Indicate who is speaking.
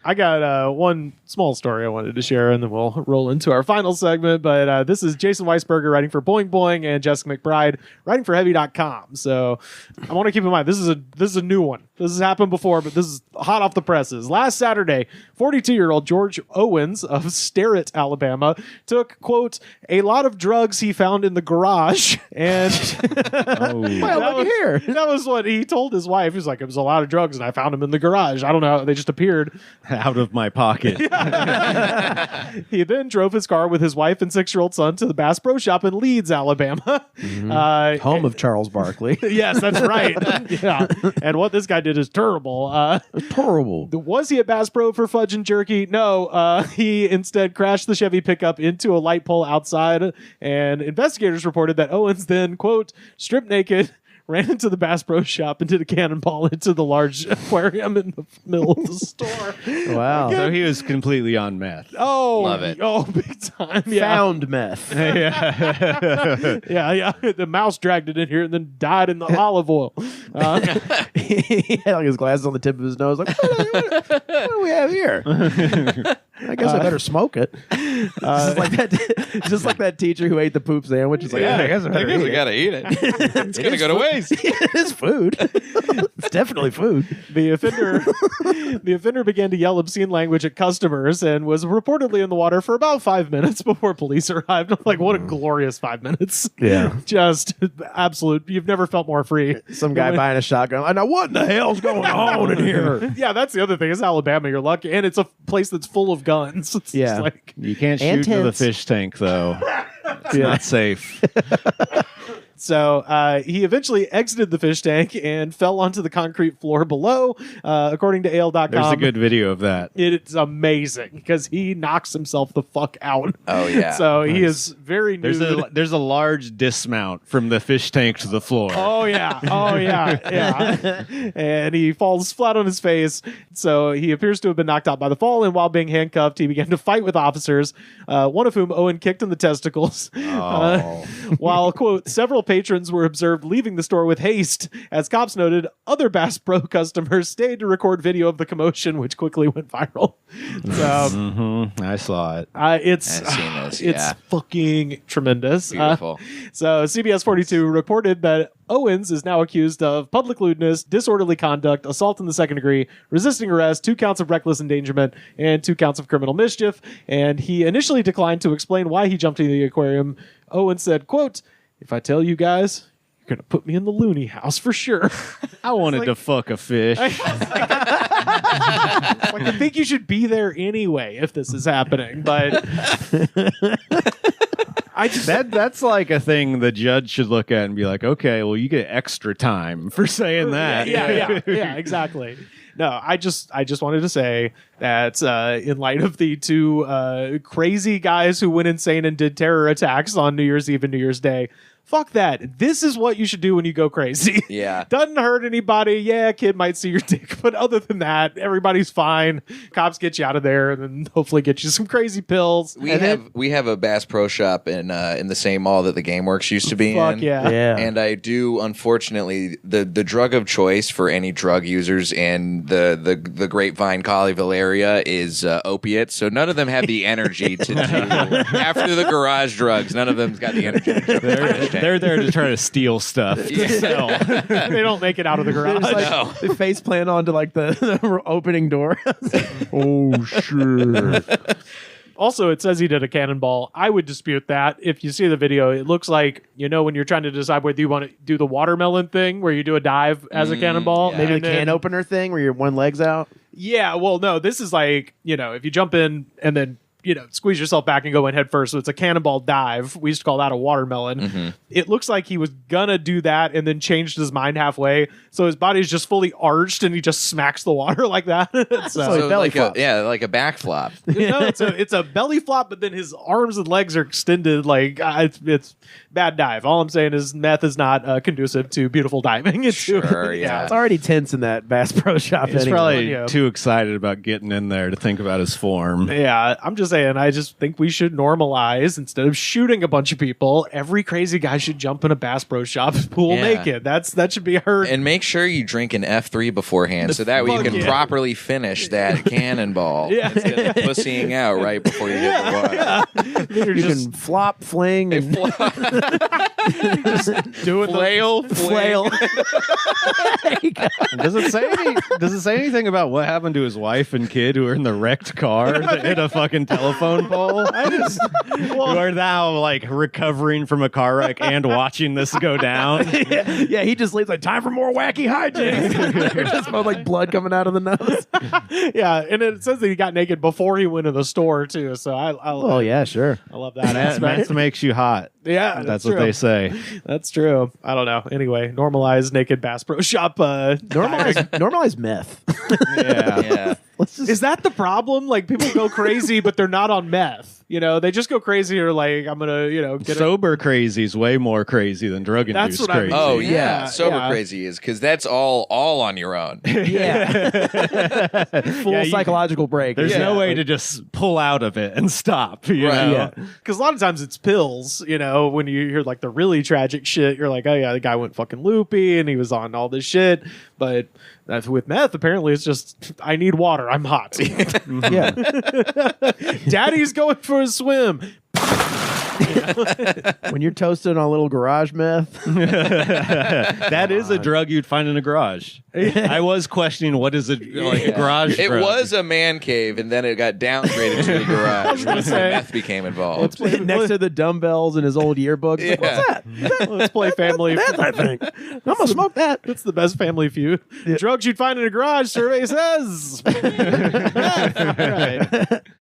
Speaker 1: I got one small story I wanted to share, and then we'll roll into our final segment. But this is Jason Weisberger writing for Boing Boing and Jessica McBride writing for Heavy.com. So I want to keep in mind this is a new one. This has happened before, but this is hot off the presses. Last Saturday, 42-year-old George Owens of Sterrett, Alabama, took, quote, a lot of drugs he found in the garage. And that was what he told his wife. He was like, it was a lot of drugs, and I found them in the garage. I don't know. They just appeared.
Speaker 2: Out of my pocket.
Speaker 1: He then drove his car with his wife and 6-year-old son to the Bass Pro Shop in Leeds, Alabama.
Speaker 3: Home of Charles Barkley.
Speaker 1: Yes, that's right. Yeah. And what this guy did is terrible.
Speaker 3: Terrible.
Speaker 1: Was he a Bass Pro for fudge and jerky? No. He instead crashed the Chevy pickup into a light pole outside, and investigators reported that Owens then, quote, stripped naked, ran into the Bass Pro Shop and did a cannonball into the large aquarium in the middle of the store.
Speaker 3: Wow.
Speaker 2: So he was completely on meth.
Speaker 1: Oh,
Speaker 4: Love it.
Speaker 1: Oh, big time. Yeah.
Speaker 3: Found meth.
Speaker 1: Yeah. The mouse dragged it in here and then died in the olive oil.
Speaker 3: He had like his glasses on the tip of his nose. Like, what do we have here? I guess I better smoke it. Just like that teacher who ate the poop sandwich. It's like, I guess I better eat
Speaker 4: we
Speaker 3: it.
Speaker 4: gotta eat it. It's gonna go to waste.
Speaker 3: It is food. It's definitely food.
Speaker 1: The offender began to yell obscene language at customers and was reportedly in the water for about 5 minutes before police arrived. I'm like, what a glorious 5 minutes.
Speaker 3: Yeah.
Speaker 1: Just absolute. You've never felt more free.
Speaker 3: Some guy buying a shotgun. I know what in the hell's going on in here.
Speaker 1: Yeah, that's the other thing. It's Alabama. You're lucky. And it's a place that's full of guns. It's just like,
Speaker 2: You can't
Speaker 3: And
Speaker 2: shoot into the
Speaker 3: tents.
Speaker 2: fish tank, though. It's not safe.
Speaker 1: so he eventually exited the fish tank and fell onto the concrete floor below, according to AL.com.
Speaker 2: There's a good video of that.
Speaker 1: It's amazing because he knocks himself the fuck out.
Speaker 4: Oh, yeah.
Speaker 1: So he is very nude.
Speaker 2: There's a large dismount from the fish tank to the floor.
Speaker 1: Oh yeah. And he falls flat on his face. So he appears to have been knocked out by the fall, and while being handcuffed, he began to fight with officers, one of whom Owen kicked in the testicles. While, quote, several patrons were observed leaving the store with haste. As cops noted, other Bass Pro customers stayed to record video of the commotion, which quickly went viral. So
Speaker 2: I saw it.
Speaker 1: it's
Speaker 4: I've seen this,
Speaker 1: it's
Speaker 4: yeah.
Speaker 1: fucking tremendous.
Speaker 4: Beautiful.
Speaker 1: So CBS 42 reported that Owens is now accused of public lewdness, disorderly conduct, assault in the second degree, resisting arrest, 2 counts of reckless endangerment, and 2 counts of criminal mischief. And he initially declined to explain why he jumped into the aquarium. Owens said, quote, if I tell you guys, you're going to put me in the loony house for sure.
Speaker 2: I wanted to fuck a fish.
Speaker 1: I think you should be there anyway if this is happening, but
Speaker 2: That's like a thing the judge should look at and be like, okay, well, you get extra time for saying that.
Speaker 1: Yeah, exactly. No, I just wanted to say that in light of the 2 crazy guys who went insane and did terror attacks on New Year's Eve and New Year's Day, fuck that. This is what you should do when you go crazy.
Speaker 4: Yeah.
Speaker 1: Doesn't hurt anybody. Yeah, a kid might see your dick, but other than that, everybody's fine. Cops get you out of there and then hopefully get you some crazy pills.
Speaker 4: We have a Bass Pro Shop in the same mall that the GameWorks used to be
Speaker 1: Fuck
Speaker 4: in.
Speaker 1: yeah.
Speaker 4: And I do, unfortunately, the drug of choice for any drug users in the Grapevine Colleyville area is opiates. So none of them have the energy to do after the garage drugs. None of them's got the energy to jump in the fish tank.
Speaker 2: They're there to try to steal stuff to sell.
Speaker 1: They don't make it out of the garage.
Speaker 4: No.
Speaker 3: They face plant onto like the opening door. Oh, sure.
Speaker 1: Also, it says he did a cannonball. I would dispute that. If you see the video, it looks like, when you're trying to decide whether you want to do the watermelon thing where you do a dive as a cannonball.
Speaker 4: yeah.
Speaker 3: Maybe
Speaker 1: and
Speaker 3: the can
Speaker 1: then-
Speaker 3: opener thing where your one leg's out.
Speaker 1: Yeah, well, no, this is like, if you jump in and then, squeeze yourself back and go in head first. So it's a cannonball dive. We used to call that a watermelon.
Speaker 4: Mm-hmm.
Speaker 1: It looks like he was gonna do that and then changed his mind halfway. So his body's just fully arched and he just smacks the water like that.
Speaker 4: So
Speaker 3: belly
Speaker 4: like
Speaker 3: flops.
Speaker 4: like a back flop.
Speaker 1: It's a belly flop, but then his arms and legs are extended. Like it's bad dive. All I'm saying is meth is not conducive to beautiful diving.
Speaker 4: Sure, yeah.
Speaker 3: It's already tense in that Bass Pro Shop.
Speaker 2: He's
Speaker 3: anyway.
Speaker 2: probably
Speaker 1: Yeah.
Speaker 2: too excited about getting in there to think about his form.
Speaker 1: Yeah, I'm just saying saying, I just think we should normalize, instead of shooting a bunch of people, every crazy guy should jump in a Bass Pro Shop's pool naked. That should be heard.
Speaker 4: And make sure you drink an F3 beforehand, so that way you can properly finish that cannonball instead of pussying out right before you hit the water.
Speaker 3: You can flop, fling, and
Speaker 1: just doing
Speaker 4: Flail.
Speaker 2: Does it say anything about what happened to his wife and kid who are in the wrecked car that hit a fucking telephone pole? Who are now like recovering from a car wreck and watching this go down?
Speaker 3: yeah, he just leaves like, time for more wacky hijinks. There's just like blood coming out of the nose.
Speaker 1: Yeah, and it says that he got naked before he went to the store too. So
Speaker 3: Oh yeah, sure.
Speaker 1: I love that
Speaker 2: That
Speaker 1: aspect.
Speaker 2: makes you hot.
Speaker 1: Yeah,
Speaker 2: That's
Speaker 1: true.
Speaker 2: what they say.
Speaker 1: That's true. I don't know. Anyway, normalize naked Bass Pro Shop.
Speaker 3: Normalize meth.
Speaker 2: Yeah.
Speaker 1: Is that the problem? Like, people go crazy, but they're not on meth. You know, they just go crazy or like, I'm gonna, get
Speaker 2: Sober crazy is way more crazy than drug induced
Speaker 1: That's what I
Speaker 2: crazy.
Speaker 1: mean.
Speaker 4: Oh
Speaker 1: Yeah,
Speaker 4: sober
Speaker 1: yeah.
Speaker 4: crazy is because that's all on your own.
Speaker 3: Yeah. Full
Speaker 2: Yeah,
Speaker 3: psychological break.
Speaker 2: There's
Speaker 3: Yeah.
Speaker 2: no way to just pull out of it and stop. You
Speaker 4: Right.
Speaker 2: know?
Speaker 3: Yeah.
Speaker 1: Because a lot of times it's pills, when you hear like the really tragic shit, you're like, oh yeah, the guy went fucking loopy and he was on all this shit. But with meth, apparently it's just, I need water. I'm hot.
Speaker 3: Yeah.
Speaker 1: Daddy's going for a swim.
Speaker 3: When you're toasted on a little garage meth.
Speaker 2: That is a drug you'd find in a garage. I was questioning what is a garage
Speaker 4: It
Speaker 2: drug.
Speaker 4: was a man cave, and then it got downgraded to the garage when
Speaker 1: say.
Speaker 4: meth became involved.
Speaker 3: Next to the dumbbells in his old yearbooks. Like, what's that?
Speaker 1: Let's play Family
Speaker 3: Meth, I think. I'm gonna smoke that.
Speaker 1: That's the best Family Feud. Drugs you'd find in a garage, survey says. All right.